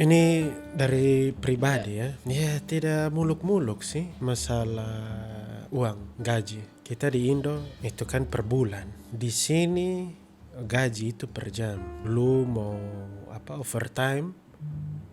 Ini dari pribadi ya. Ya tidak muluk-muluk sih masalah uang gaji. Kita di Indo itu kan per bulan. Di sini gaji itu per jam. Lu mau overtime,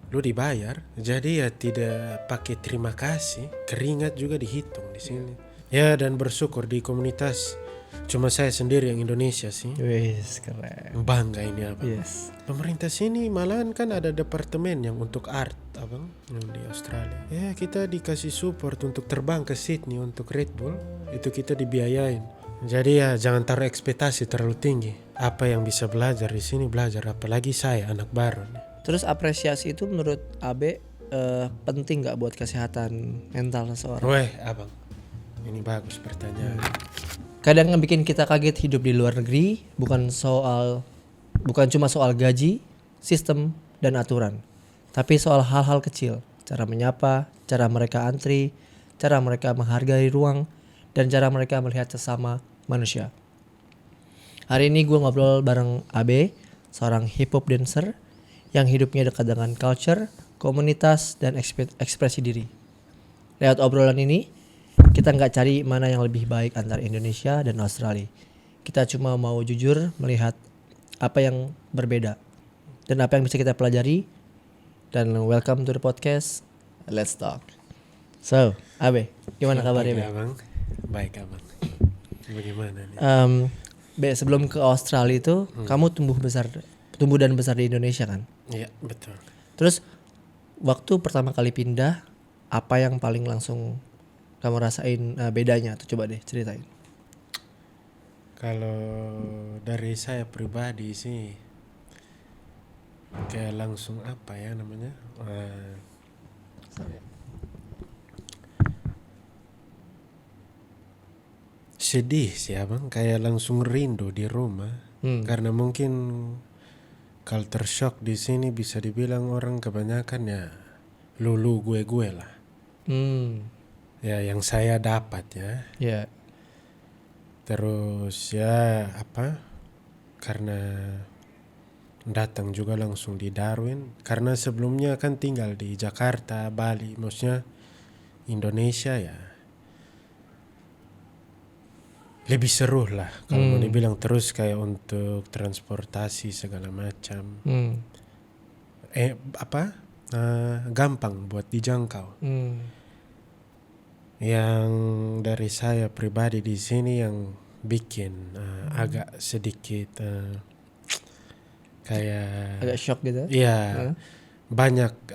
lu dibayar. Jadi ya tidak pakai terima kasih. Keringat juga dihitung di sini. Ya dan bersyukur di komunitas cuma saya sendiri yang Indonesia sih. Wis, keren. Bangga ini abang. Yes. Pemerintah sini malahan kan ada departemen yang untuk art abang yang di Australia. Ya kita dikasih support untuk terbang ke Sydney untuk Red Bull. Itu kita dibiayain. Jadi ya jangan taruh ekspektasi terlalu tinggi. Apa yang bisa belajar di sini belajar. Apalagi saya anak baru nih. Terus apresiasi itu menurut Abe penting nggak buat kesehatan mental seseorang? Weh abang, ini bagus pertanyaan. Kadang yang bikin kita kaget hidup di luar negeri bukan cuma soal gaji, sistem, dan aturan, tapi soal hal-hal kecil, cara menyapa, cara mereka antri, cara mereka menghargai ruang, dan cara mereka melihat sesama manusia. Hari ini gue ngobrol bareng Abe, seorang hip hop dancer yang hidupnya dekat dengan culture, komunitas, dan ekspresi diri. Lewat obrolan ini, kita nggak cari mana yang lebih baik antara Indonesia dan Australia. Kita cuma mau jujur melihat apa yang berbeda dan apa yang bisa kita pelajari. Dan welcome to the podcast. Let's talk. So, Abe, gimana kabarnya, Be? Abang? Baik abang. Bagaimana nih? Be, sebelum ke Australia itu, kamu tumbuh dan besar di Indonesia kan? Iya betul. Terus waktu pertama kali pindah, apa yang paling langsung kamu rasain bedanya tuh, coba deh ceritain. Kalau dari saya pribadi sih kayak langsung apa ya namanya sedih sih abang, kayak langsung rindu di rumah. Karena mungkin culture shock di sini bisa dibilang orang kebanyakan ya lulu gue lah. Ya yang saya dapat ya. Ya. Terus ya karena datang juga langsung di Darwin. Karena sebelumnya kan tinggal di Jakarta, Bali, maksudnya Indonesia ya. Lebih seru lah kalau mau dibilang, terus kayak untuk transportasi segala macam. Gampang buat dijangkau. Yang dari saya pribadi di sini yang bikin agak sedikit kayak Agak shock gitu. iya, banyak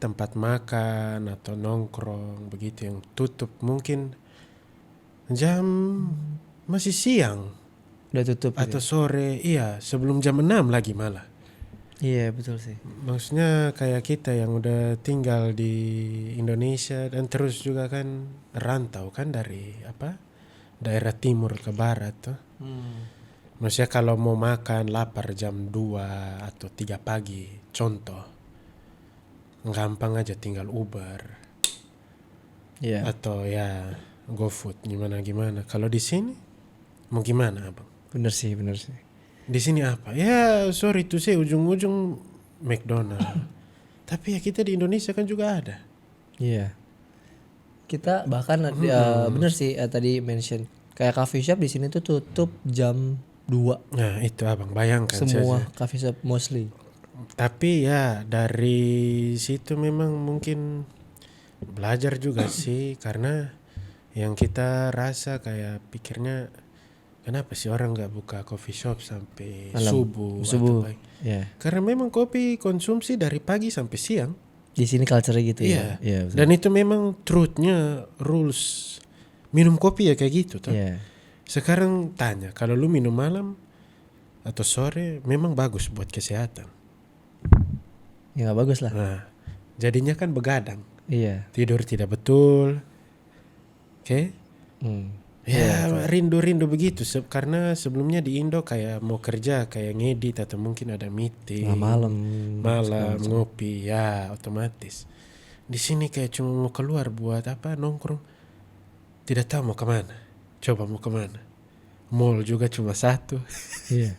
tempat makan atau nongkrong begitu yang tutup mungkin jam masih siang Udah tutup atau gitu. sore, iya sebelum jam 6 lagi malah. Iya, betul sih. Maksudnya kayak kita yang udah tinggal di Indonesia dan terus juga kan rantau kan dari daerah timur ke barat tuh. Maksudnya kalau mau makan lapar jam 2 atau 3 pagi, contoh, gampang aja tinggal Uber. Iya. Atau ya GoFood gimana. Kalau di sini mau gimana abang? Bener sih. Di sini apa? Ya sorry tuh saya ujung-ujung McDonald. Tapi ya kita di Indonesia kan juga ada. Iya. Kita bahkan bener sih tadi mention kayak coffee shop di sini tuh tutup jam 2. Nah itu abang bayangkan Semua saja. coffee shop mostly. Tapi ya dari situ memang mungkin belajar juga sih, karena yang kita rasa kayak pikirnya kenapa sih orang nggak buka coffee shop sampai subuh atau pagi? Ya. Karena memang kopi konsumsi dari pagi sampai siang. Di sini culture gitu Iya. ya. Iya, betul. Dan itu memang truthnya, rules minum kopi ya kayak gitu tuh. Iya. Sekarang tanya, kalau lu minum malam atau sore memang bagus buat kesehatan. Ya nggak bagus lah. Nah, jadinya kan begadang, Iya. tidur tidak betul. Oke? Ya rindu begitu karena sebelumnya di Indo kayak mau kerja kayak ngedit atau mungkin ada meeting malam ngopi ya otomatis. Di sini kayak cuma mau keluar buat nongkrong, tidak tahu mau kemana. Coba mau kemana? Mall juga cuma satu. Iya.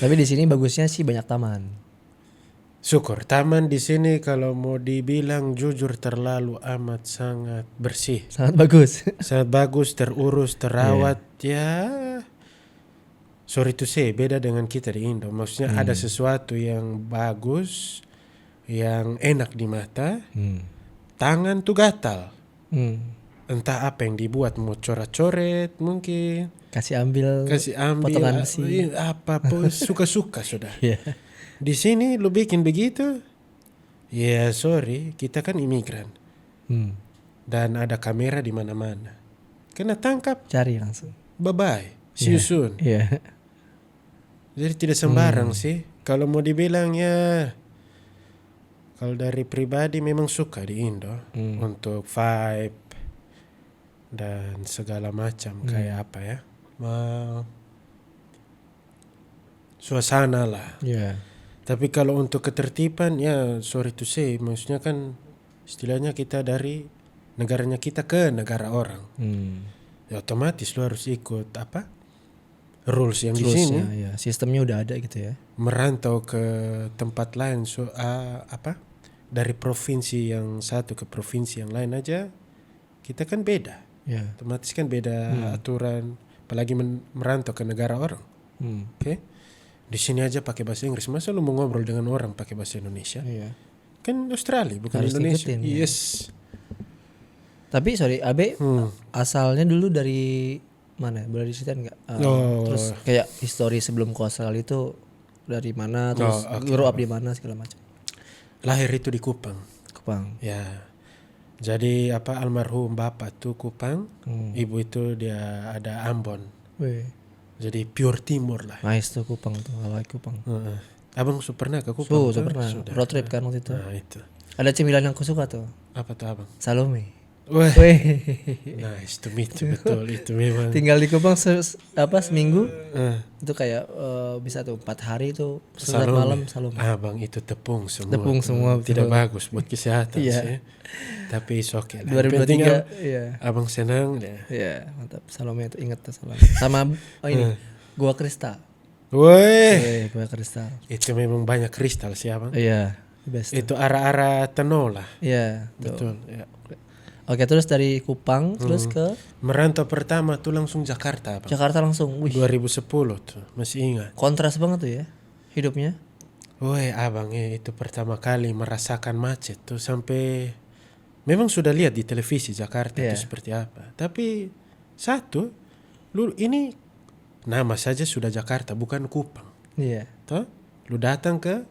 Tapi di sini bagusnya sih banyak taman. Syukur. Taman di sini kalau mau dibilang jujur terlalu amat sangat bersih. Sangat bagus. Sangat bagus, terurus, terawat. Ya, sorry to say, beda dengan kita di Indo. Maksudnya ada sesuatu yang bagus, yang enak di mata. Tangan tuh gatal. Entah apa yang dibuat, mau coret-coret mungkin. Kasih ambil potongan besi. Apapun suka-suka sudah. Iya. Di sini lu bikin begitu, ya sorry, kita kan imigran dan ada kamera di mana-mana. Kena tangkap, Cari langsung. bye bye, see you soon. Iya. Jadi tidak sembarang sih. Kalau mau dibilang ya, kalau dari pribadi memang suka di Indo untuk vibe dan segala macam kayak apa ya, suasana lah. Iya. Tapi kalau untuk ketertiban ya sorry to say, maksudnya kan istilahnya kita dari negaranya kita ke negara orang. Ya otomatis lu harus ikut apa? Rules yang di sini. Ya, sistemnya udah ada gitu ya. Merantau ke tempat lain apa? Dari provinsi yang satu ke provinsi yang lain aja kita kan beda. Ya. Otomatis kan beda aturan, apalagi merantau ke negara orang. Oke? Di sini aja pakai bahasa Inggris. Masa lu mau ngobrol dengan orang pakai bahasa Indonesia? Iya. Kan Australia bukan Harus Indonesia. ngikutin, ya. Yes. Tapi sorry, Abe asalnya dulu dari mana? Boleh diceritain nggak? Terus kayak histori sebelum ke Australia itu dari mana? Terus grow up di mana segala macam. Lahir itu di Kupang. Kupang. Ya. Jadi apa almarhum bapak tuh Kupang, ibu itu dia ada Ambon. Wih. Jadi pure timur lah. Nice tuh Kupang tuh, I like Kupang. Abang pernah ke Kupang? Sudah pernah. Road trip kan waktu itu. Nah itu. Ada cemilan yang aku suka tuh. Apa tuh abang? Salome. Wah. Wih. Nice to meet you, betul itu memang. Tinggal di Kupang seminggu. Itu kayak bisa tuh 4 hari tuh setiap malam Salome. Abang itu tepung semua. Tepung semua, Tidak betul. bagus buat kesehatan Iya. sih. Tapi oke lah. 2023 iya. Abang senang ya. Iya, mantap. Salome itu inget tuh Salome. Sama ini Gua Kristal. Woi, Gua Kristal. itu memang banyak kristal sih abang. Iya, best. Itu arah-arah Tenola. Iya, tuh. Betul. Ya. Oke, terus dari Kupang terus ke Merantau pertama tuh langsung Jakarta abang. Jakarta langsung. Wih, 2010 tuh masih ingat. kontras banget tuh ya hidupnya. Woi abang itu pertama kali merasakan macet tuh sampai memang sudah lihat di televisi Jakarta itu seperti apa. Tapi satu, lu ini nama saja sudah Jakarta bukan Kupang. Iya. Toh? Lu datang ke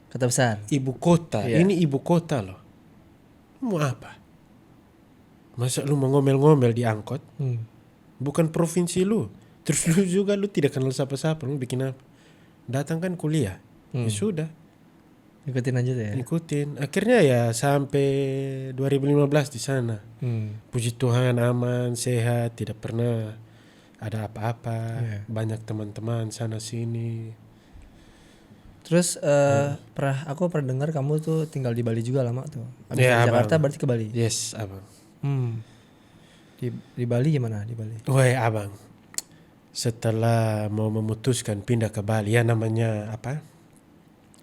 Kota besar. ibu kota. Iya. Ini ibu kota loh. Mau apa? Masa lu mau ngomel-ngomel di angkot? Bukan provinsi lu. Terus lu juga lu tidak kenal siapa-siapa. Lu bikin apa? Datang kan kuliah. Ya sudah. Ikutin aja tuh ya. Ikutin. Akhirnya ya sampai 2015 di sana. Puji Tuhan aman, sehat, tidak pernah ada apa-apa. Banyak teman-teman sana sini. Terus aku pernah dengar kamu tuh tinggal di Bali juga lama tuh. Habis Ya, dari Jakarta abang. berarti ke Bali. Yes, abang. Di Bali gimana di Bali? Woi, abang. Setelah mau memutuskan pindah ke Bali, ya namanya apa?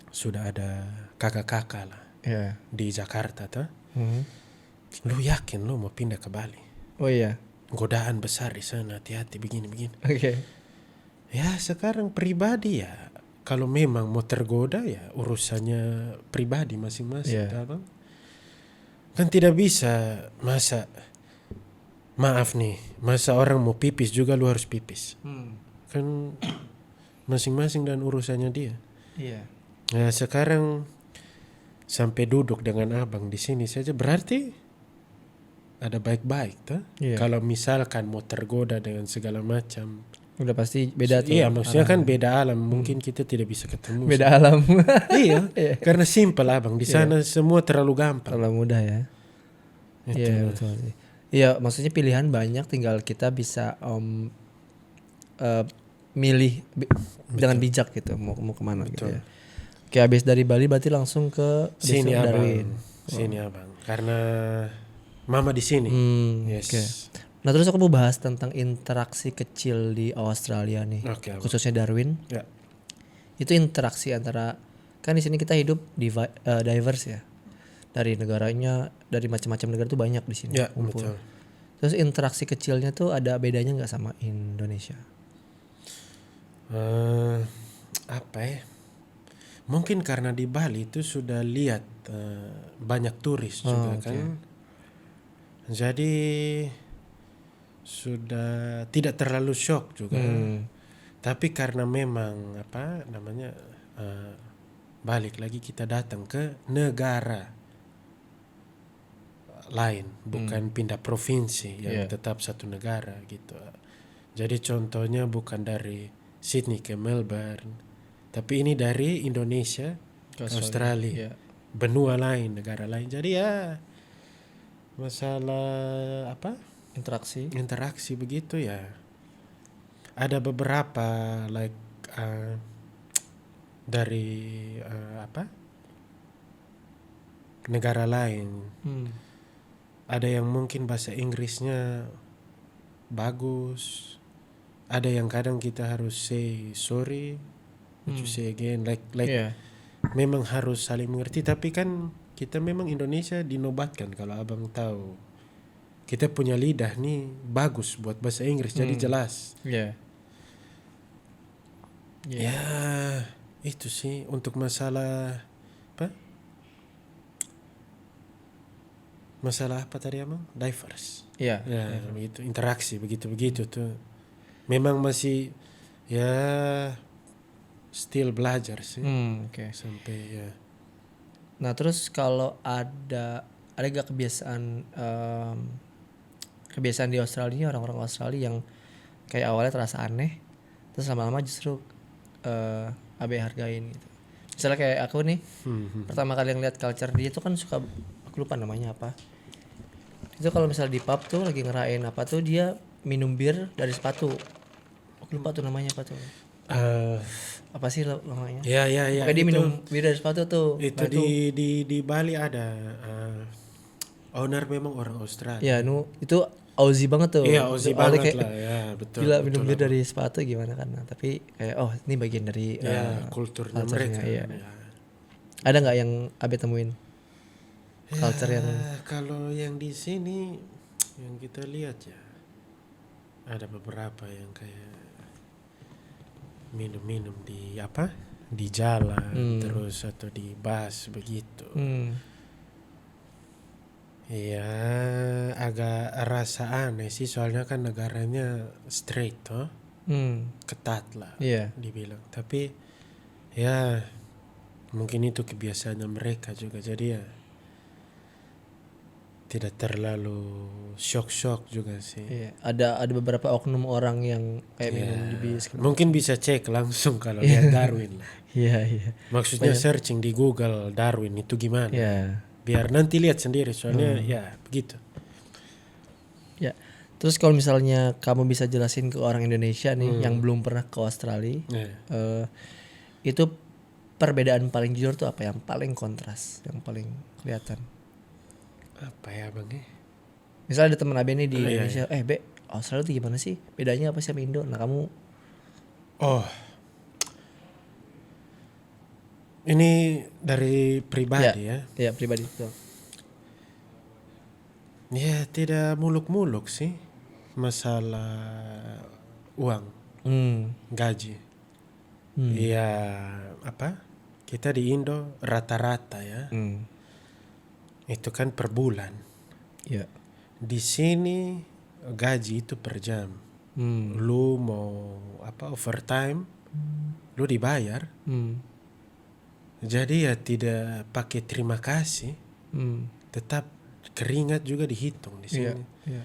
Sudah ada kakak-kakak lah Iya. di Jakarta tuh. Lu yakin lu mau pindah ke Bali? Oh iya. Godaan besar di sana, hati-hati begini-begini. Oke. Ya sekarang pribadi ya, kalau memang mau tergoda ya urusannya pribadi masing-masing, abang. Kan tidak bisa maaf nih, masa orang mau pipis juga lu harus pipis. Kan masing-masing dan urusannya dia. Iya. Nah sekarang sampai duduk dengan abang di sini saja berarti ada baik-baik tuh. Iya. Kalau misalkan mau tergoda dengan segala macam, Udah pasti beda tuh. iya maksudnya kan beda alam, mungkin kita tidak bisa ketemu. Beda alam. Iya, karena simpel abang di sana semua terlalu gampang. Terlalu mudah ya. Iya betul sih. Iya maksudnya pilihan banyak, tinggal kita bisa milih dengan bijak gitu mau kemana gitu ya. Oke, habis dari Bali berarti langsung ke Sini besok abang, Darwin. sini abang, karena mama di sini. Yes. Oke. Nah terus aku mau bahas tentang interaksi kecil di Australia nih, Oke, abang. khususnya Darwin. Ya. Itu interaksi antara kan di sini kita hidup diverse ya. Dari negaranya, dari macam-macam negara tuh banyak di sini Ya, kumpul. betul. Terus interaksi kecilnya tuh ada bedanya nggak sama Indonesia? Apa ya? Mungkin karena di Bali itu sudah lihat banyak turis juga oke. kan. Jadi sudah tidak terlalu shock juga. Tapi karena memang apa namanya balik lagi kita datang ke negara lain, bukan pindah provinsi yang Iya. tetap satu negara gitu. Jadi contohnya bukan dari Sydney ke Melbourne, tapi ini dari Indonesia ke Australia, Iya. benua lain, negara lain. Jadi ya masalah apa interaksi begitu ya. Ada beberapa like dari apa negara lain. Ada yang mungkin bahasa Inggrisnya bagus. Ada yang kadang kita harus say sorry, to say again, like Iya. memang harus saling mengerti. Tapi kan kita memang Indonesia dinobatkan kalau abang tahu. Kita punya lidah nih bagus buat bahasa Inggris, jadi jelas. Iya. Ya itu sih untuk masalah apa? Masalah apa tadi abang? Diverse. Iya. Ya begitu, interaksi begitu tuh. Memang masih ya still belajar sih Oke. sampai ya. Nah terus kalau ada gak kebiasaan di Australia, orang-orang Australia yang kayak awalnya terasa aneh, terus lama-lama justru abe hargain gitu. Misalnya kayak aku nih, pertama kali ngeliat culture dia tuh kan suka, aku lupa namanya apa. Itu kalau misalnya di pub tuh lagi ngerayain apa tuh dia minum bir dari sepatu. Aku lupa tuh namanya apa tuh. Apa sih namanya? Ya Pokoknya dia minum bir dari sepatu tuh. itu Nah, di Bali ada owner memang orang Australia. ya itu Aussie banget tuh. Iya, Aussie Itu awalnya banget kayak, lah ya, betul. gila betul minum bir abang. dari sepatu gimana kan. Nah, tapi kayak oh ini bagian dari Ya, kulturnya culture-nya, mereka. iya. Ya. Ada nggak yang Abe temuin? Culture yang Kalau yang di sini yang kita lihat ya ada beberapa yang kayak minum-minum di apa? Di jalan terus atau di bus begitu. Ya agak rasa aneh sih soalnya kan negaranya straight toh, ketat lah Iya. dibilang. Tapi ya mungkin itu kebiasaannya mereka juga jadi ya tidak terlalu shock juga sih. Iya. Ada beberapa oknum orang yang kayak minum di bis. Mungkin bisa cek langsung kalau lihat Darwin lah. Iya. Maksudnya searching di Google Darwin itu gimana? Iya. Biar nanti lihat sendiri soalnya ya begitu. Ya. Terus kalau misalnya kamu bisa jelasin ke orang Indonesia nih yang belum pernah ke Australia, itu perbedaan paling jujur tuh apa, yang paling kontras, yang paling kelihatan? Apa ya bang? Misalnya ada teman Abe nih di Indonesia, Be, Australia tuh gimana sih? Bedanya apa sih sama Indo? Nah kamu, ini dari pribadi ya. ya pribadi tuh. Ya tidak muluk-muluk sih masalah uang, gaji. Ya apa? Kita di Indo rata-rata ya. Itu kan per bulan. Iya. Di sini gaji itu per jam. Lu mau apa overtime, lu dibayar. Jadi ya tidak pakai terima kasih, tetap keringat juga dihitung di sini. Iya.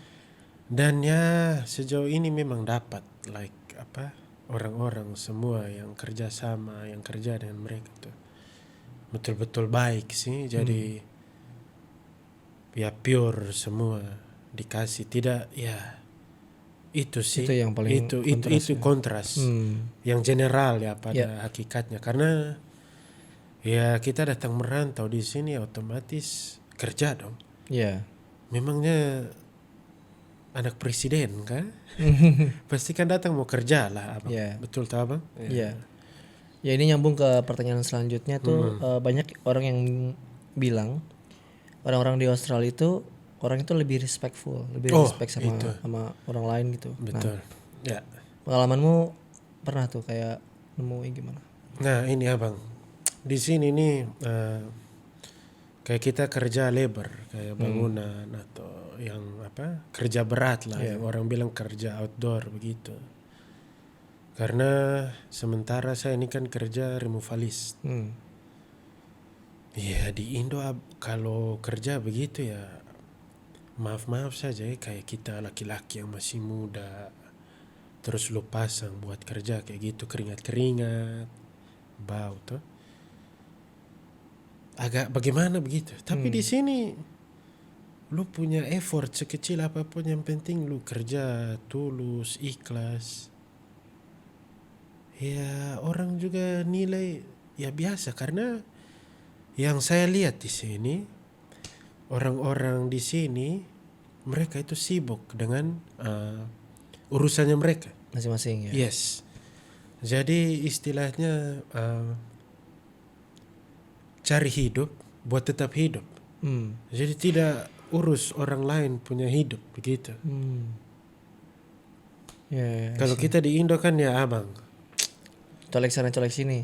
Dan ya sejauh ini memang dapat like apa orang-orang semua yang kerja sama, yang kerja dengan mereka tuh betul-betul baik sih. Jadi ya pure semua dikasih, tidak ya itu sih. Itu yang paling itu kontras yang general ya pada hakikatnya, karena ya kita datang merantau di sini otomatis kerja dong. Iya. Memangnya anak presiden kan? Pasti kan datang mau kerja lah abang. Iya. Betul tak abang? Iya. Ya ini nyambung ke pertanyaan selanjutnya tuh, banyak orang yang bilang orang-orang di Australia itu orang itu lebih respectful, lebih Oh, respect sama itu. sama orang lain gitu. Betul. Ya. Pengalamanmu pernah tuh kayak nemuin gimana? Nah, ini abang. Di sini nih kayak kita kerja labor, kayak bangunan atau yang apa kerja berat lah, yang orang bilang kerja outdoor begitu. Karena sementara saya ini kan kerja removalist. Ya di Indo kalau kerja begitu ya maaf saja ya, kayak kita laki-laki yang masih muda terus lu pasang buat kerja kayak gitu keringat-keringat bau tuh agak bagaimana begitu. Tapi di sini lu punya effort sekecil apapun yang penting lu kerja tulus ikhlas. Ya orang juga nilai ya biasa karena yang saya lihat di sini orang-orang di sini mereka itu sibuk dengan urusannya mereka Masing-masing ya. yes. Jadi istilahnya cari hidup buat tetap hidup. Jadi tidak urus orang lain punya hidup begitu. Kalau kita di Indo kan ya abang Colek sana colek sini.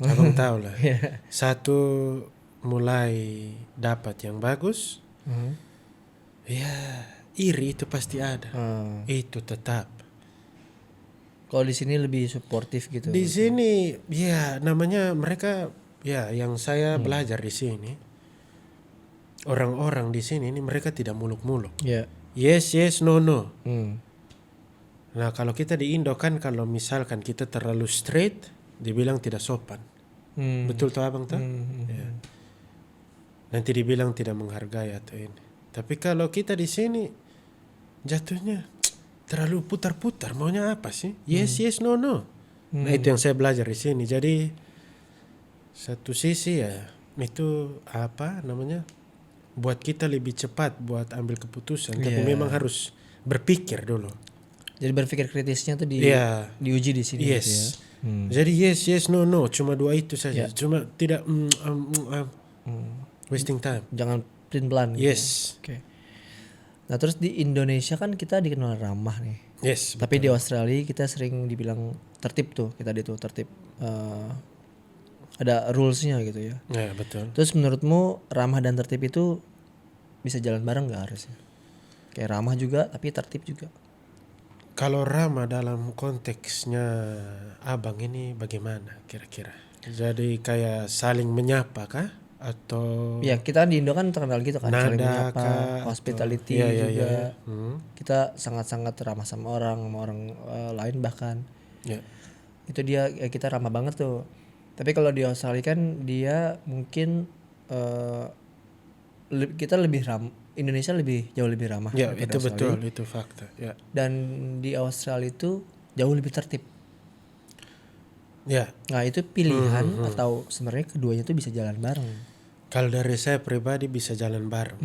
abang tahu lah. Satu mulai dapat yang bagus ya iri itu pasti ada. Itu tetap. Kalau di sini lebih suportif gitu. Di sini ya namanya mereka ya yang saya belajar di sini orang-orang di sini ini mereka tidak muluk-muluk. Ya. Yes no. Nah kalau kita di Indo kan kalau misalkan kita terlalu straight dibilang tidak sopan. Betul tuh abang tuh? Ya. Nanti dibilang tidak menghargai atau ini. Tapi kalau kita di sini jatuhnya terlalu putar-putar maunya apa sih? Yes no. Nah itu yang saya belajar di sini. Jadi satu sisi ya itu apa namanya buat kita lebih cepat buat ambil keputusan. Tapi memang harus berpikir dulu. Jadi berpikir kritisnya tuh diuji di sini Yes. gitu ya. Jadi yes no cuma dua itu saja. Cuma tidak wasting time. Jangan pelin-pelan gitu. Yes. Oke. Nah terus di Indonesia kan kita dikenal ramah nih. Yes. Tapi di Australia kita sering dibilang tertib tuh, kita itu tertib. Ada rulesnya gitu ya. Ya betul. Terus menurutmu ramah dan tertib itu bisa jalan bareng nggak harusnya? Kayak ramah juga tapi tertib juga. Kalau ramah dalam konteksnya abang ini bagaimana kira-kira? Jadi kayak saling menyapa kah? Atau Ya kita di Indo kan terkenal gitu kan, saling nada menyapa, kah? hospitality Iya, juga. iya. Kita sangat-sangat ramah sama orang lain bahkan. Ya. Itu dia ya kita ramah banget tuh. Tapi kalau di Australia kan dia mungkin kita lebih Indonesia jauh lebih ramah. Ya daripada itu Australia. betul, itu fakta. Ya. Dan di Australia itu jauh lebih tertib. Ya. Nah itu pilihan atau sebenarnya keduanya tuh bisa jalan bareng. Kalau dari saya pribadi bisa jalan bareng.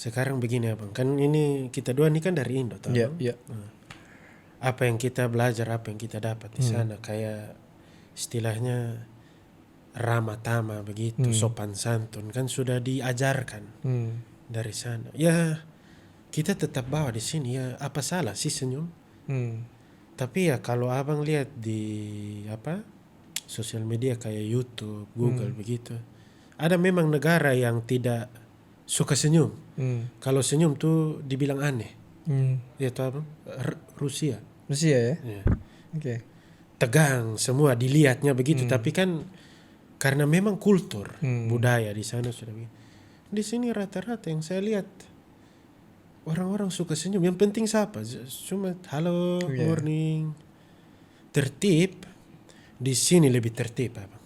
Sekarang begini abang, kan ini kita dua ini kan dari Indo, tahu? Iya. Apa yang kita belajar, apa yang kita dapat di sana, kayak istilahnya ramah tamah begitu, sopan santun kan sudah diajarkan dari sana. Ya kita tetap bawa di sini ya. Apa salah sih senyum? Tapi ya kalau abang lihat di apa sosial media kayak YouTube, Google begitu, ada memang negara yang tidak suka senyum. Kalau senyum tuh dibilang aneh. Ya tuh abang, Rusia. Rusia ya? Ya. Oke. Tegang semua dilihatnya begitu, tapi kan karena memang kultur budaya di sana sudah begitu. Di sini rata-rata yang saya lihat orang-orang suka senyum. Yang penting siapa? Cuma halo, morning. Tertib di sini lebih tertib abang.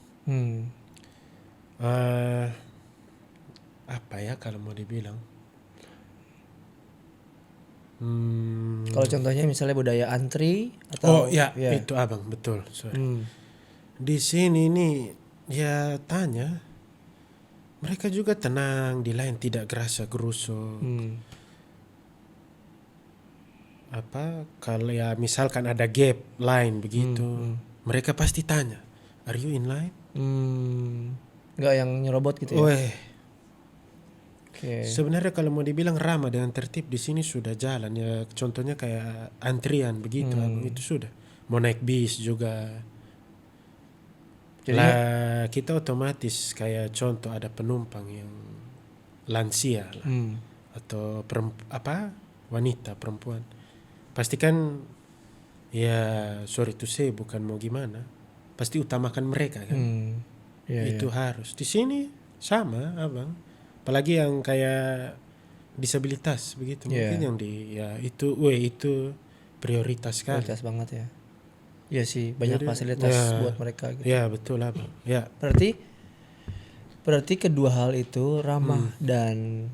Apa ya kalau mau dibilang? Kalau contohnya misalnya budaya antri atau itu abang betul. Sorry. Di sini nih ya tanya mereka juga tenang, di lain tidak gerasa gerusuk. Apa kalau ya misalkan ada gap line begitu, mereka pasti tanya Are you in line? Nggak yang nyerobot gitu ya. Weh, Oke. sebenarnya kalau mau dibilang ramah dan tertib di sini sudah jalan ya. Contohnya kayak antrian begitu, Abang, itu sudah. Mau naik bis juga. Jadi Lah kita otomatis kayak contoh ada penumpang yang lansia lah, atau wanita perempuan. Pastikan ya sorry to say bukan mau gimana. Pasti utamakan mereka kan. ya, Itu harus. Di sini sama, Abang. Apalagi yang kayak disabilitas begitu, mungkin yang itu prioritas sekali. kualitas banget ya. Iya sih, banyak Jadi, fasilitas ya, buat mereka gitu. Ya betul, Abang. Ya. Berarti kedua hal itu ramah dan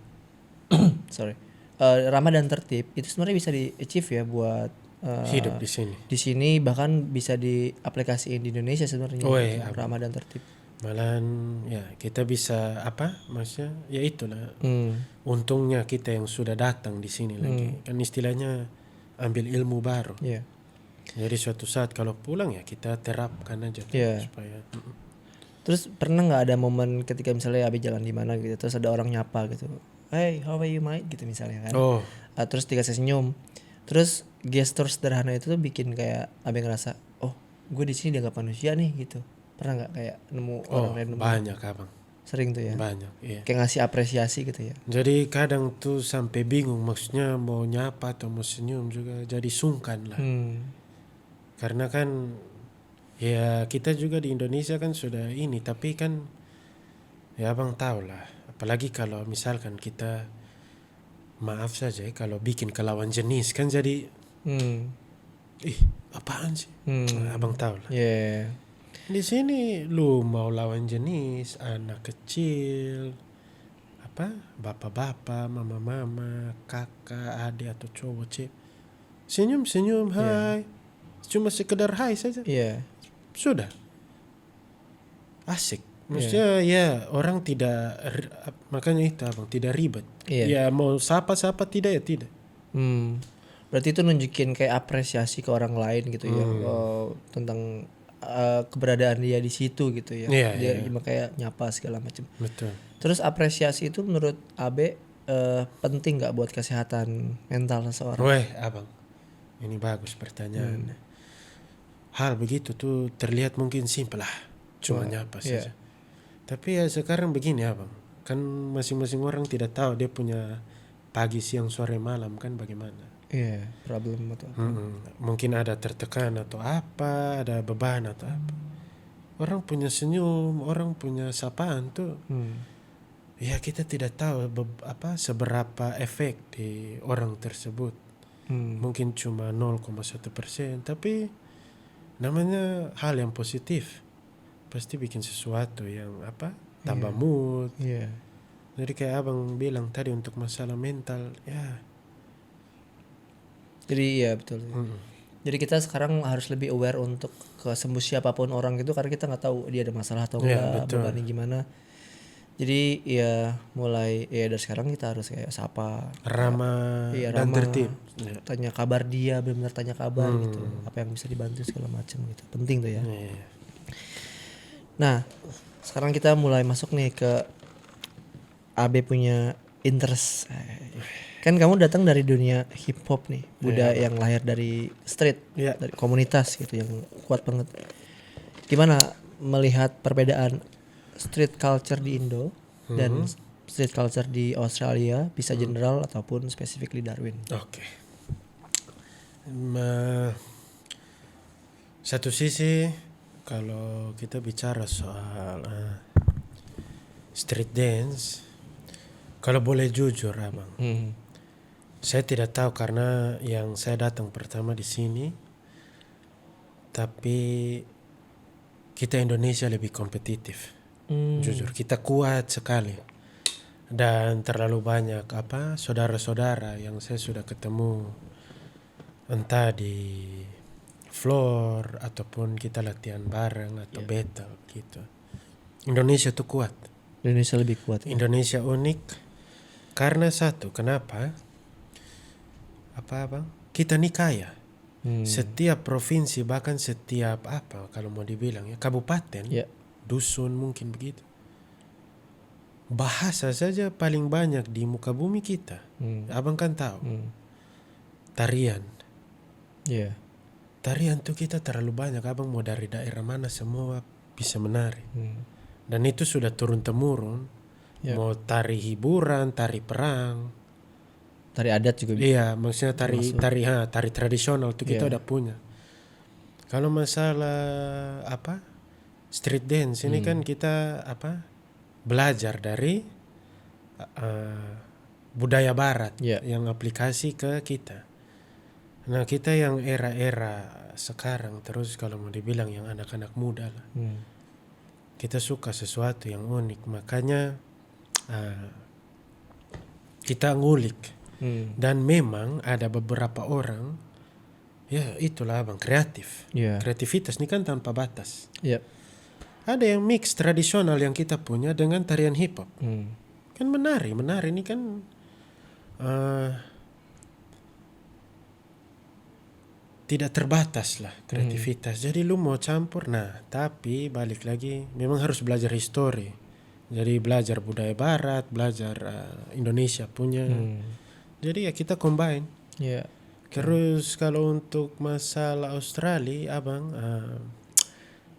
ramah dan tertib itu sebenarnya bisa di-achieve ya buat Hidup di sini. di sini, bahkan bisa diaplikasiin di Indonesia sebenarnya gitu, ramah dan tertib. Malahan ya kita bisa maksudnya ya itulah untungnya kita yang sudah datang di sini lagi kan istilahnya ambil ilmu baru. Iya. Jadi suatu saat kalau pulang ya kita terapkan aja tuh, supaya. Terus pernah nggak ada momen ketika misalnya Abi jalan di mana gitu, terus ada orang nyapa gitu, hey how are you mate gitu misalnya kan, terus dikasih senyum, terus gestur sederhana itu tuh bikin kayak Abi ngerasa, oh gue di sini dianggap manusia nih gitu. Pernah nggak kayak nemu orang random? Banyak, Abang. Sering tuh ya. Banyak, iya. Kayak ngasih apresiasi gitu ya. Jadi kadang tuh sampai bingung maksudnya mau nyapa atau mau senyum juga jadi sungkan lah. Karena kan ya kita juga di Indonesia kan sudah ini, tapi kan ya Abang tahu lah. Apalagi kalau misalkan kita maaf saja kalau bikin ke lawan jenis kan jadi apaan sih? Abang tahu lah. Di sini lu mau lawan jenis, anak kecil, bapak-bapak, mama-mama, kakak, adik atau cowok, cewek, senyum-senyum, hai, cuma sekedar hai saja, sudah asik. Maksudnya ya orang tidak makanya itu Abang tidak ribet. Ya mau sapa-sapa tidak ya tidak. Berarti itu nunjukin kayak apresiasi ke orang lain gitu ya, tentang keberadaan dia di situ gitu ya. Dia cuma kayak nyapa segala macam. Betul. Terus apresiasi itu menurut Abe penting nggak buat kesehatan mental seseorang? Weh, Abang, ini bagus pertanyaan. Hal begitu tuh terlihat mungkin simpel lah, cuma nyapa saja. Tapi ya sekarang begini, Abang, kan masing-masing orang tidak tahu dia punya pagi, siang, sore, malam kan bagaimana. Problem atau mungkin ada tertekan atau apa, ada beban atau apa. Orang punya senyum, orang punya sapaan tuh. Ya kita tidak tahu seberapa efek di orang tersebut. Mungkin cuma 0,1%, tapi namanya hal yang positif pasti bikin sesuatu yang tambah mood. Jadi kayak Abang bilang tadi untuk masalah mental ya. Jadi ya betul. Jadi kita sekarang harus lebih aware untuk kesembuh siapapun orang gitu, karena kita nggak tahu dia ada masalah atau enggak, bebannya gimana. Jadi ya mulai dari sekarang kita harus kayak sapa, ramah dan tertib. Tanya kabar dia, benar-benar tanya kabar gitu. Apa yang bisa dibantu segala macam gitu. Penting tuh ya. Nah, sekarang kita mulai masuk nih ke AB punya interest. Kan kamu datang dari dunia hip hop nih, budaya yang lahir dari street, dari komunitas gitu yang kuat banget. Gimana melihat perbedaan street culture di Indo dan street culture di Australia, bisa general ataupun spesifik di Darwin? Oke. Satu sisi kalau kita bicara soal street dance, kalau boleh jujur Abang, saya tidak tahu karena yang saya datang pertama di sini, tapi kita Indonesia lebih kompetitif. Jujur kita kuat sekali dan terlalu banyak saudara-saudara yang saya sudah ketemu entah di floor ataupun kita latihan bareng atau battle gitu. Indonesia tuh kuat. Indonesia lebih kuat. Indonesia unik karena satu, kenapa? Bang? Kita nih kaya. Setiap provinsi, bahkan setiap apa kalau mau dibilang ya, kabupaten, Ya. dusun mungkin begitu. Bahasa saja paling banyak di muka bumi kita. Abang kan tahu. Tarian. Ya. Tarian tuh kita terlalu banyak. Abang mau dari daerah mana semua bisa menari. Dan itu sudah turun-temurun. Ya. Mau tari hiburan, tari perang. Tari adat juga. Iya, maksudnya tari tradisional tuh kita Iya. udah punya. Kalau masalah apa? Street dance ini kan kita apa? Belajar dari budaya barat Ya. yang aplikasi ke kita. Nah, kita yang era-era sekarang terus kalau mau dibilang yang anak-anak muda lah. Kita suka sesuatu yang unik, makanya kita ngulik. Dan memang ada beberapa orang, ya itulah abang, kreatif. Ya. Kreativitas ini kan tanpa batas. Ya. Ada yang mix tradisional yang kita punya dengan tarian hip hop. Hmm. Kan menari ini kan tidak terbatas lah kreativitas. Jadi lu mau campur, nah tapi balik lagi memang harus belajar histori. Jadi belajar budaya barat, belajar Indonesia punya. Jadi ya kita combine. Ya. Terus kalau untuk masalah Australia, abang,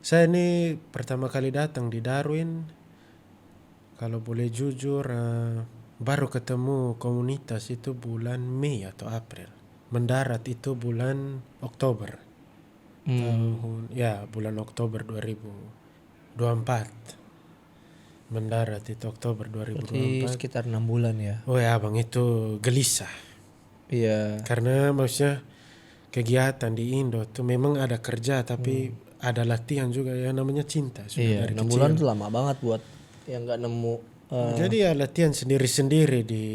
saya ini pertama kali datang di Darwin. Kalau boleh jujur, baru ketemu komunitas itu bulan Mei atau April. Mendarat itu bulan Oktober. Bulan Oktober 2024. Mendarat itu Oktober Berarti 2024. sekitar 6 bulan ya. Oh ya abang, itu gelisah. Iya. Karena maksudnya kegiatan di Indo tuh memang ada kerja tapi ada latihan juga ya, namanya cinta sudah Iya, dari 6 kecil. bulan tuh lama banget buat yang nggak nemu. Jadi ya latihan sendiri-sendiri di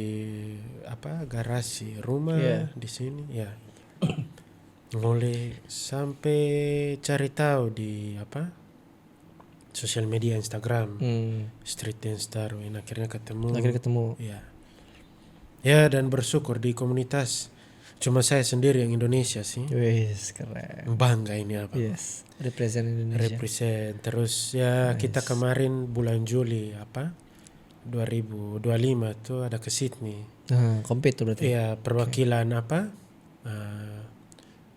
apa garasi rumah di sini ya. Mulai sampai cari tahu di apa sosial media Instagram, Street Dance Darwin, akhirnya ketemu. Ya. Ya, dan bersyukur di komunitas cuma saya sendiri yang Indonesia sih. Wis, keren. Bangga ini apa? Yes, represent Indonesia. Represent. Terus ya kita kemarin bulan Juli apa? 2025 tuh ada ke Sydney. Compete tuh berarti. Iya, perwakilan apa?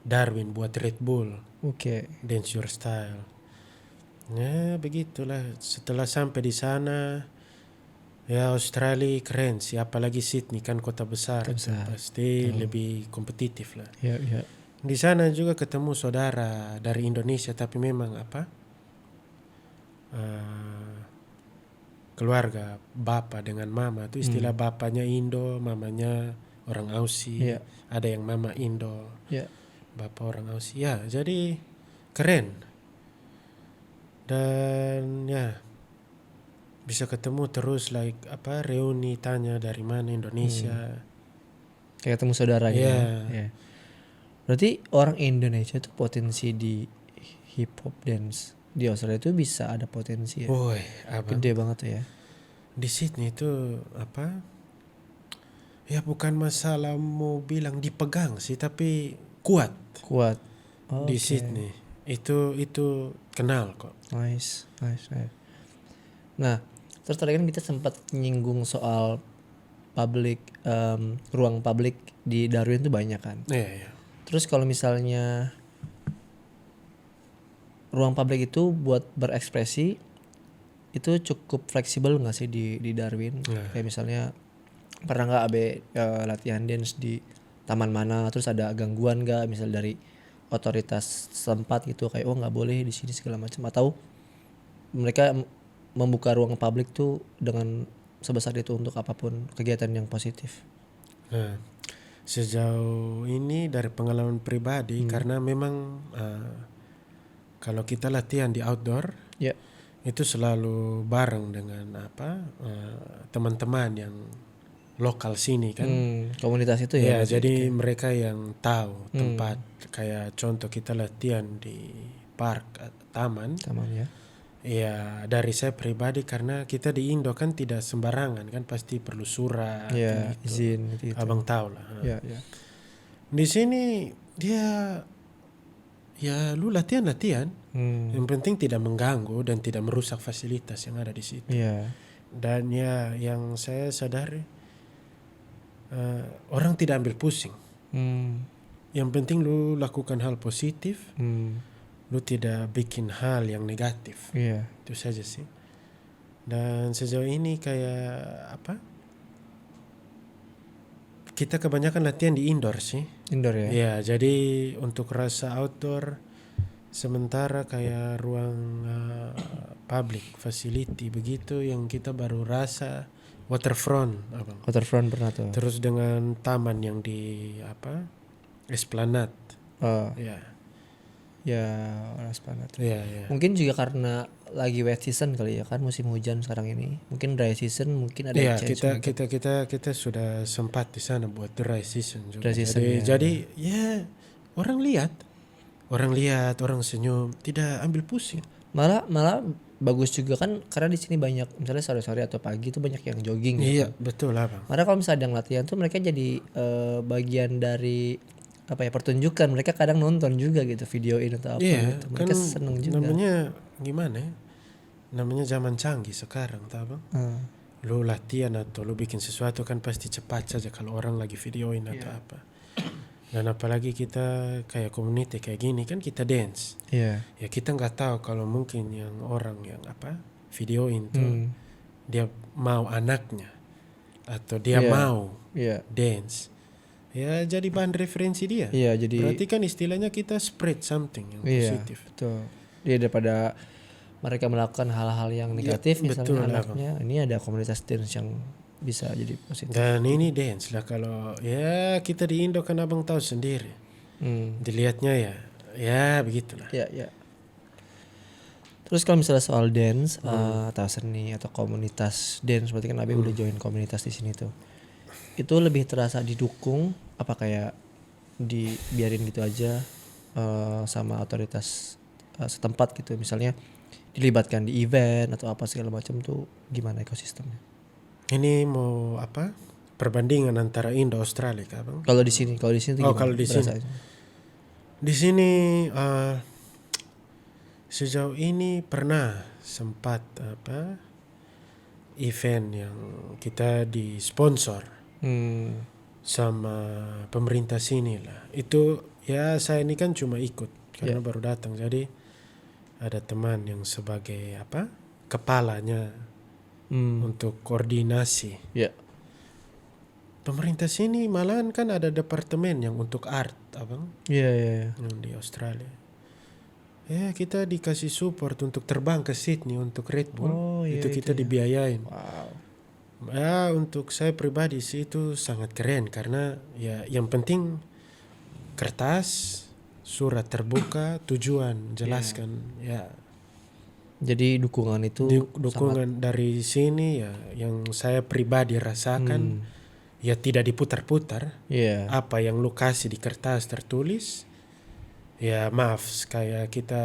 Darwin buat Red Bull. Oke. Dance Your Style. Ya, begitulah. Setelah sampai di sana, ya Australia keren sih, apalagi Sydney kan kota besar. Pasti lebih kompetitif lah. Ya, ya. Di sana juga ketemu saudara dari Indonesia, tapi memang apa? Keluarga bapak dengan mama itu istilah bapaknya Indo, mamanya orang Aussie. Ada yang mama Indo, bapak orang Aussie. Ya, jadi keren. Dan ya bisa ketemu terus apa reuni, tanya dari mana Indonesia. Kayak ketemu saudara gitu. Yeah. Ya. Berarti orang Indonesia tuh potensi di hip hop dance di Australia itu bisa ada potensi ya. Woi, abang. Gede banget tuh ya. Di Sydney itu apa? Ya bukan masalah mau bilang dipegang sih, tapi kuat. Di Sydney. Itu kenal kok. Nice. Nah, terus tadi kan kita sempat nyinggung soal public, ruang publik di Darwin tuh banyak kan. Iya. Terus kalau misalnya ruang publik itu buat berekspresi itu cukup fleksibel nggak sih di Darwin? Kayak misalnya pernah nggak latihan dance di taman mana, terus ada gangguan nggak misal dari otoritas setempat gitu, kayak nggak boleh di sini segala macam, atau mereka membuka ruang publik tuh dengan sebesar itu untuk apapun kegiatan yang positif? Nah, sejauh ini dari pengalaman pribadi, karena memang kalau kita latihan di outdoor, itu selalu bareng dengan teman-teman yang lokal sini kan. Komunitas itu ya. Jadi mereka yang tahu tempat, kayak contoh kita latihan di park, taman ya. Ya dari saya pribadi, karena kita di Indo kan tidak sembarangan kan, pasti perlu surat, izin gitu. Abang tahu lah. Ya. Di sini dia ya lu latihan. Hmm. Yang penting tidak mengganggu dan tidak merusak fasilitas yang ada di situ. Iya. Dan ya yang saya sadari orang tidak ambil pusing. Hmm. Yang penting lu lakukan hal positif, Hmm. lu tidak bikin hal yang negatif. Iya. Itu saja sih. Dan sejauh ini kayak apa? Kita kebanyakan latihan di indoor sih. Indoor ya. Ya, jadi untuk rasa outdoor sementara kayak ruang public facility begitu yang kita baru rasa waterfront, abang. Waterfront pernah tuh. Terus dengan taman yang di apa? Esplanade. Oh, Ya, ya Esplanade. ya, ya. Mungkin juga karena lagi wet season kali ya kan, musim hujan sekarang ini. Mungkin dry season mungkin ada Iya, change. kita sudah sempat di sana buat dry season juga. Dry season, jadi ya orang lihat, orang senyum, tidak ambil pusing. Malah bagus juga kan, karena di sini banyak misalnya sore-sore atau pagi tuh banyak yang jogging gitu. Iya, betul lah, Bang. Karena kalau misalnya ada yang latihan tuh mereka jadi bagian dari apa ya, pertunjukan. Mereka kadang nonton juga gitu, videoin atau apa Iya, gitu. Mereka kan seneng juga. namanya gimana ya? Namanya zaman canggih sekarang, tahu Bang? Lu latihan atau lu bikin sesuatu kan pasti cepat saja kalau orang lagi videoin atau apa. Dan apalagi kita kayak community kayak gini kan kita dance. Iya. Ya kita nggak tahu kalau mungkin yang orang yang apa videoin tuh dia mau anaknya atau dia Iya. mau Iya. dance. Ya jadi bahan referensi dia. Iya, jadi Berarti kan istilahnya kita spread something yang iya, positif. betul. Dia daripada mereka melakukan hal-hal yang negatif misalnya betul, anaknya, ini ada komunitas dance yang bisa jadi positif. Dan ini dance lah kalau ya kita di Indo kan abang tahu sendiri. Dilihatnya ya begitulah. Ya, ya. Terus kalau misalnya soal dance atau seni atau komunitas dance, berarti kan Abe udah join komunitas di sini tuh. Itu lebih terasa didukung apa kayak dibiarin gitu aja sama otoritas setempat gitu, misalnya dilibatkan di event atau apa segala macam tuh, gimana ekosistemnya? Ini mau apa? Perbandingan antara Indo Australia kan, Bang? Kalau di sini tuh gimana? Kalau di sini. berasanya? Di sini sejauh ini pernah sempat apa? Event yang kita disponsor sama pemerintah sini lah. Itu ya saya ini kan cuma ikut karena baru datang. Jadi ada teman yang sebagai apa? Kepalanya untuk koordinasi. Ya. Pemerintah sini malahan kan ada departemen yang untuk art, abang, Iya, iya. yang di Australia. Ya kita dikasih support untuk terbang ke Sydney untuk Red Bull. Oh, iya, itu kita dibiayain. Wow. Ya untuk saya pribadi sih itu sangat keren karena ya yang penting kertas, surat terbuka, tujuan, jelaskan ya. Jadi dukungan itu Dukungan dari sini ya yang saya pribadi rasakan ya tidak diputar-putar. Iya. Apa yang lu kasih di kertas tertulis ya maaf kayak kita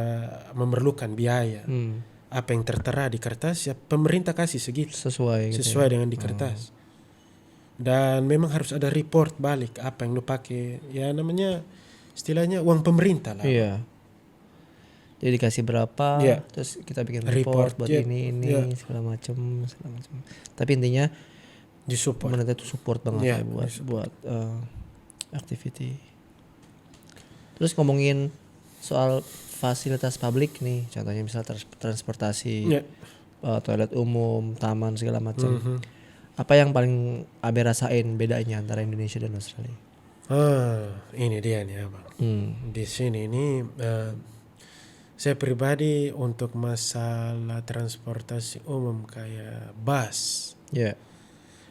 memerlukan biaya. Apa yang tertera di kertas ya pemerintah kasih segitu Sesuai gitu. sesuai dengan di kertas. Dan memang harus ada report balik apa yang lu pakai, ya namanya istilahnya uang pemerintah lah. Iya. Jadi dikasih berapa, terus kita bikin report buat ini segala macam. Tapi intinya disupport. pemerintah itu support banget ya buat activity. Terus ngomongin soal fasilitas publik nih, contohnya misal transportasi, toilet umum, taman segala macam. Apa yang paling Abe rasain bedanya antara Indonesia dan Australia? Ini dia nih abang. Di sini ini saya pribadi untuk masalah transportasi umum kayak bus,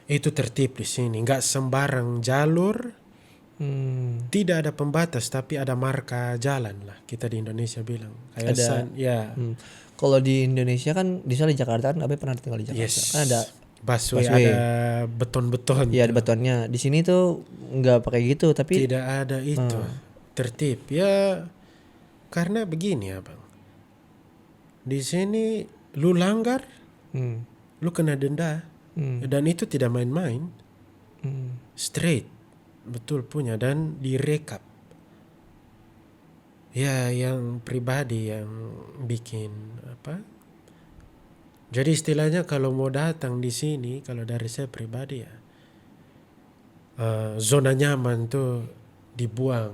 itu tertib di sini. Nggak sembarang jalur, tidak ada pembatas tapi ada marka jalan lah. Kita di Indonesia bilang kayak Ada. Kalau di Indonesia kan, misalnya di Jakarta kan, Abe pernah tinggal di Jakarta. Kan ada busway, ada beton-beton. Iya, ada betonnya. Di sini tuh nggak pakai gitu, tapi tidak ada itu. Tertib ya. Karena begini abang, di sini lu langgar, lu kena denda, dan itu tidak main-main, straight, betul punya dan direkap. Ya, yang pribadi yang bikin apa? Jadi istilahnya kalau mau datang di sini, kalau dari saya pribadi ya, zona nyaman tuh dibuang.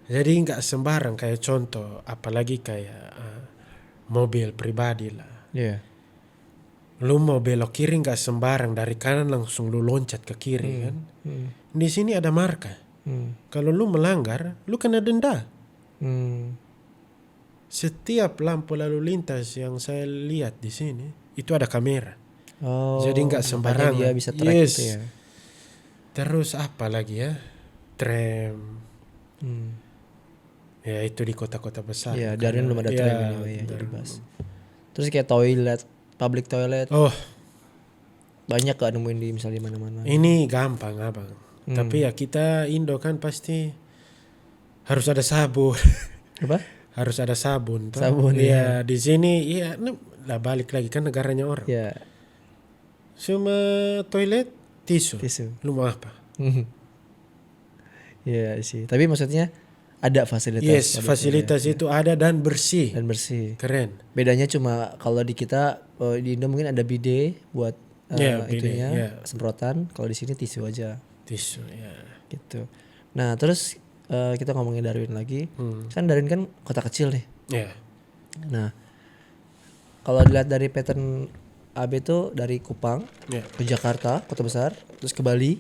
Jadi nggak sembarang kayak contoh, apalagi kayak mobil pribadi lah. Iya. Lu mau belok kiri nggak sembarang, dari kanan langsung lu loncat ke kiri kan. Hmm. Di sini ada marka. Kalau lu melanggar, lu kena denda. Hmm. Setiap lampu lalu lintas yang saya lihat di sini itu ada kamera. Oh, Jadi nggak makanya sembarangan. dia bisa track Yes. gitu ya. Terus apa lagi ya? Tram. Ya itu di kota-kota besar. Iya, Karena- Darwin belum ada ya, tram anyway ya, jadi bus. Terus kayak toilet, public toilet Oh, banyak gak nemuin di misalnya mana-mana. ini gampang abang. Tapi ya kita Indo kan pasti harus ada sabun. Apa? Harus ada sabun. Toh. Sabun, ya. Di sini ya lah balik lagi kan negaranya orang. Ya, Cuma toilet tisu. tisu. Lu mau apa? Iya sih. Tapi maksudnya ada fasilitas. Yes, ada fasilitas itu ada dan bersih. dan bersih. Keren. Bedanya cuma kalau di kita di Indo mungkin ada bidet buat Iya, bidet, itunya iya. semprotan. Kalau di sini tisu aja Tisu ya. gitu. Nah terus kita ngomongin Darwin lagi. Kan Darwin kan kota kecil nih. Ya. Nah kalau dilihat dari pattern AB itu dari Kupang Ya. ke Jakarta kota besar, terus ke Bali,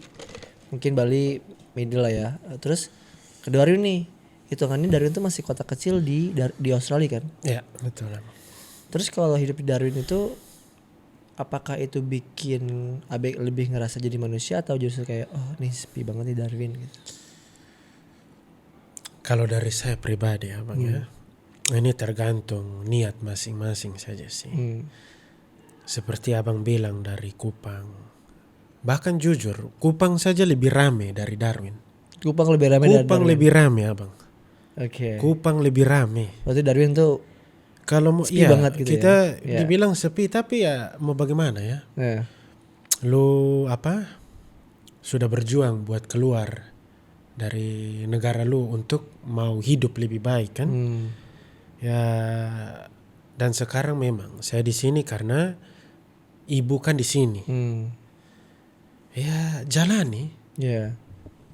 mungkin Bali middle lah ya. Terus ke Darwin nih, hitungannya Darwin tuh masih kota kecil di Australia kan. Ya, betul. Terus kalau hidup di Darwin itu, apakah itu bikin AB lebih ngerasa jadi manusia atau justru kayak oh nih sepi banget di Darwin gitu? Kalau dari saya pribadi abang ya, ini tergantung niat masing-masing saja sih. Seperti abang bilang dari Kupang, bahkan jujur Kupang saja lebih rame dari Darwin. Kupang lebih ramai dari Kupang Darwin. lebih rame abang. Oke. Kupang lebih rame. Berarti Darwin tuh Kalau mau sepi ya, banget gitu kita ya. dibilang sepi, tapi ya mau bagaimana ya? ya. Lu apa? Sudah berjuang buat keluar dari negara lu untuk mau hidup lebih baik kan? Ya, dan sekarang memang saya di sini karena ibu kan di sini. Ya,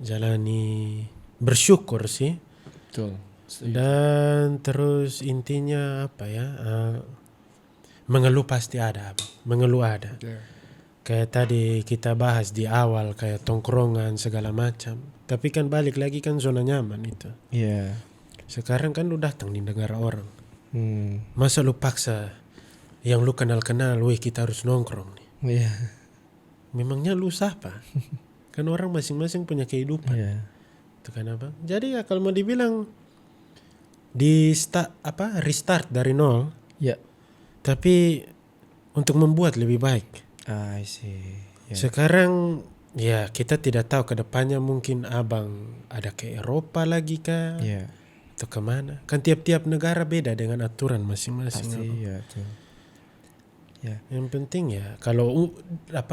jalani bersyukur sih. Betul. Dan terus intinya apa ya? Mengeluh pasti ada, Bang. Mengeluh ada. Kayak tadi kita bahas di awal kayak tongkrongan segala macam. Tapi kan balik lagi kan zona nyaman itu. Iya. Sekarang kan lu datang di negara orang. Masa lu paksa yang lu kenal-kenal, wih kita harus nongkrong nih. Iya. Memangnya lu siapa? Kan orang masing-masing punya kehidupan. Iya. Itu kan apa? Jadi ya kalau mau dibilang restart dari nol, Ya. tapi untuk membuat lebih baik. I see. Ya. Sekarang ya kita tidak tahu ke depannya, mungkin abang ada ke Eropa lagi kah? Iya. Atau kemana? Kan tiap-tiap negara beda dengan aturan masing-masing. Pasti abang. ya tuh. Ya. Yang penting ya kalau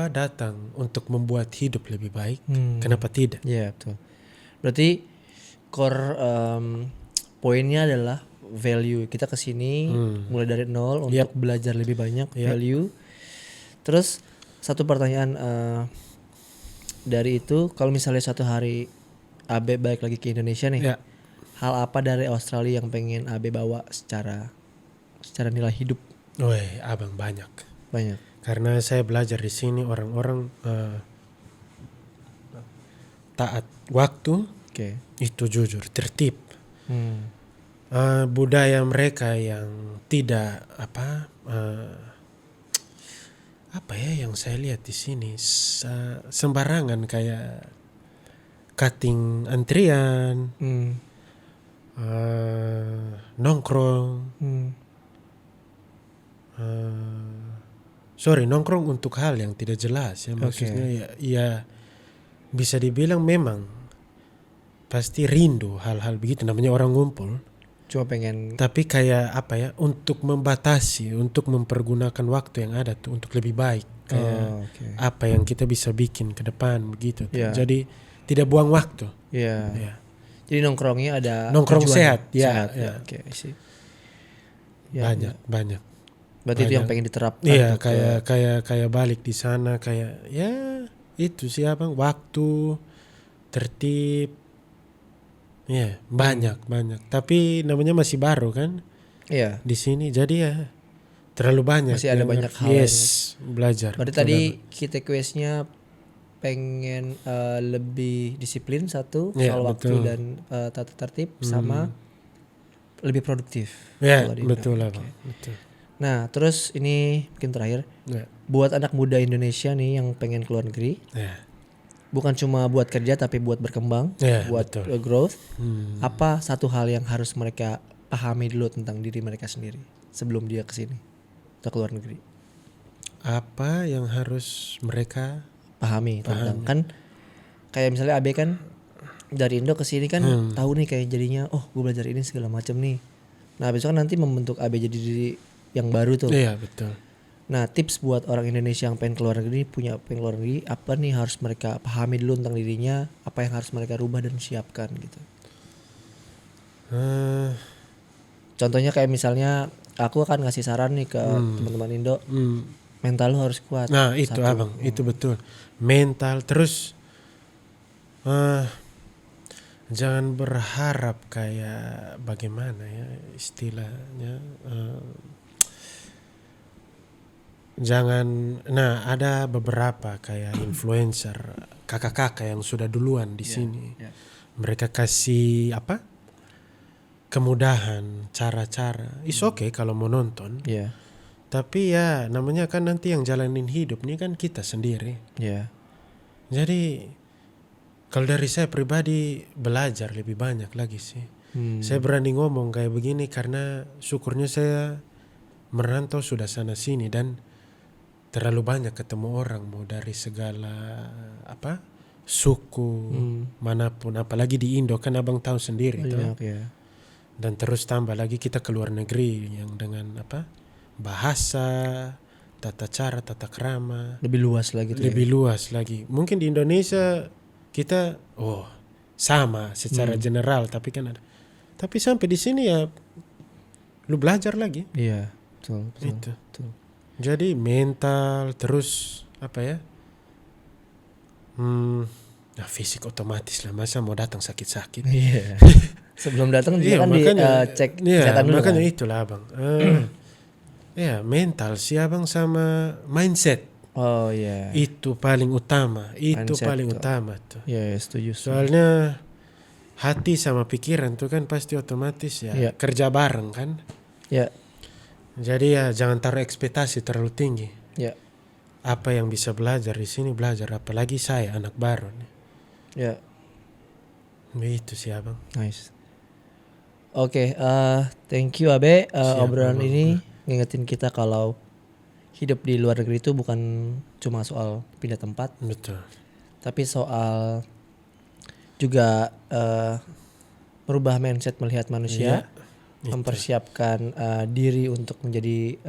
datang untuk membuat hidup lebih baik, kenapa tidak? Iya betul. Berarti core poinnya adalah value. Kita kesini mulai dari nol untuk belajar lebih banyak value. Terus satu pertanyaan dari itu, kalau misalnya suatu hari AB balik lagi ke Indonesia nih, Ya. hal apa dari Australia yang pengen AB bawa secara nilai hidup? Woi, abang banyak. Banyak. Karena saya belajar di sini orang-orang taat waktu, Oke. itu jujur, tertib. Budaya mereka yang tidak apa ya yang saya lihat di sini sembarangan kayak cutting antrian, nongkrong. Nongkrong untuk hal yang tidak jelas ya, maksudnya ya bisa dibilang memang pasti rindu hal-hal begitu, namanya orang ngumpul. Cuma pengen. Tapi kayak apa ya, untuk membatasi, untuk mempergunakan waktu yang ada tuh untuk lebih baik. Kayak apa yang kita bisa bikin ke depan begitu. Yeah. Jadi tidak buang waktu. Iya. Ya. Jadi nongkrongnya ada Nongkrong tujuan. sehat, ya, Sehat, ya. Oke, I see. Ya, banyak. berarti itu yang banyak. pengen diterapkan. Iya, untuk ke- kayak balik di sana kayak ya itu sih abang, waktu, tertib. Ya, banyak. Tapi namanya masih baru kan Iya. di sini, jadi ya terlalu banyak. Masih ada yang banyak hal yes, yang belajar. Berarti Betul, tadi abang. kita questnya pengen lebih disiplin satu Iya, soal waktu betul. dan tata tertib sama lebih produktif. Ya, kalau di Indo. betul Oke. abang. Betul. Nah, terus ini mungkin terakhir Ya, buat anak muda Indonesia nih yang pengen keluar negeri, ya, bukan cuma buat kerja tapi buat berkembang, ya, buat betul. growth. Hmm. Apa satu hal yang harus mereka pahami dulu tentang diri mereka sendiri sebelum dia kesini atau keluar negeri? Apa yang harus mereka Pahami tentang, kan kayak misalnya Abe kan dari Indo ke sini kan tahu nih kayak jadinya gue belajar ini segala macam nih. Nah, besok kan nanti membentuk Abe jadi diri yang baru tuh. Iya, betul. Nah, tips buat orang Indonesia yang pengen keluar negeri, pengen keluar negeri, apa nih harus mereka pahami dulu tentang dirinya, apa yang harus mereka rubah dan siapkan gitu. Eh, Contohnya kayak misalnya aku akan ngasih saran nih ke teman-teman Indo, mental lu harus kuat. Nah, itu abang, itu betul. Mental, terus jangan berharap kayak bagaimana ya istilahnya. Jangan, nah ada beberapa kayak influencer, kakak-kakak yang sudah duluan di sini. Mereka kasih apa? Kemudahan, cara-cara. Is okay kalau mau nonton. Iya. Tapi ya namanya kan nanti yang jalanin hidup nih kan kita sendiri. Iya. Jadi kalau dari saya pribadi belajar lebih banyak lagi sih. Saya berani ngomong kayak begini karena syukurnya saya merantau sudah sana sini dan terlalu banyak ketemu orang mau dari segala apa suku manapun, apalagi di Indo kan abang tahu sendiri toh. Iya. Dan terus tambah lagi kita ke luar negeri yang dengan apa bahasa, tata cara, tata krama Lebih luas lagi tuh. lebih luas lagi. Mungkin di Indonesia kita sama secara general, tapi kan ada. Tapi sampai di sini ya lu belajar lagi. Iya, betul. Itu. Betul. Jadi mental terus apa ya? Nah, fisik otomatis lah, masa mau datang sakit-sakit. Iya. Sebelum datang dia Iya, kan dicek kesehatan dulu makanya kan. itulah abang. Ya mental sih abang sama mindset. Oh iya. Itu paling utama. Itu Mindset paling tuh. utama tuh. Iya, setuju. Soalnya hati sama pikiran tuh kan pasti otomatis ya Iya. kerja bareng kan. Ya. Jadi ya jangan taruh ekspektasi terlalu tinggi. Ya. Apa yang bisa belajar di sini belajar, apalagi saya anak baru nih. Ya. Itu sih abang. Nice. Oke, thank you Abe. Siap, Obrolan Abang. ini ngingetin kita kalau hidup di luar negeri itu bukan cuma soal pindah tempat, Betul. tapi soal juga merubah mindset melihat manusia, Itu. mempersiapkan diri untuk menjadi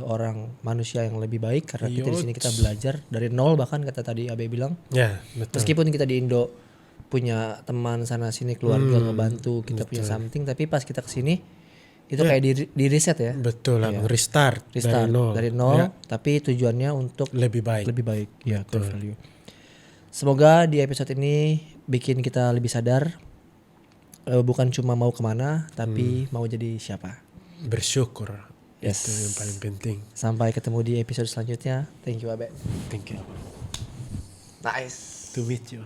orang manusia yang lebih baik, karena kita di sini kita belajar dari nol, bahkan kata tadi Abe bilang. Ya, betul. Meskipun kita di Indo punya teman sana sini, keluarga ngebantu, kita punya something, tapi pas kita kesini itu kayak di reset ya. Betul abang. Restart Dari nol, Ya, tapi tujuannya untuk lebih baik. lebih baik. Ya, core value. Semoga di episode ini bikin kita lebih sadar, bukan cuma mau kemana, tapi mau jadi siapa. Bersyukur. Yes. Itu yang paling penting. Sampai ketemu di episode selanjutnya. Thank you Abe. Thank you. Nice. To meet you.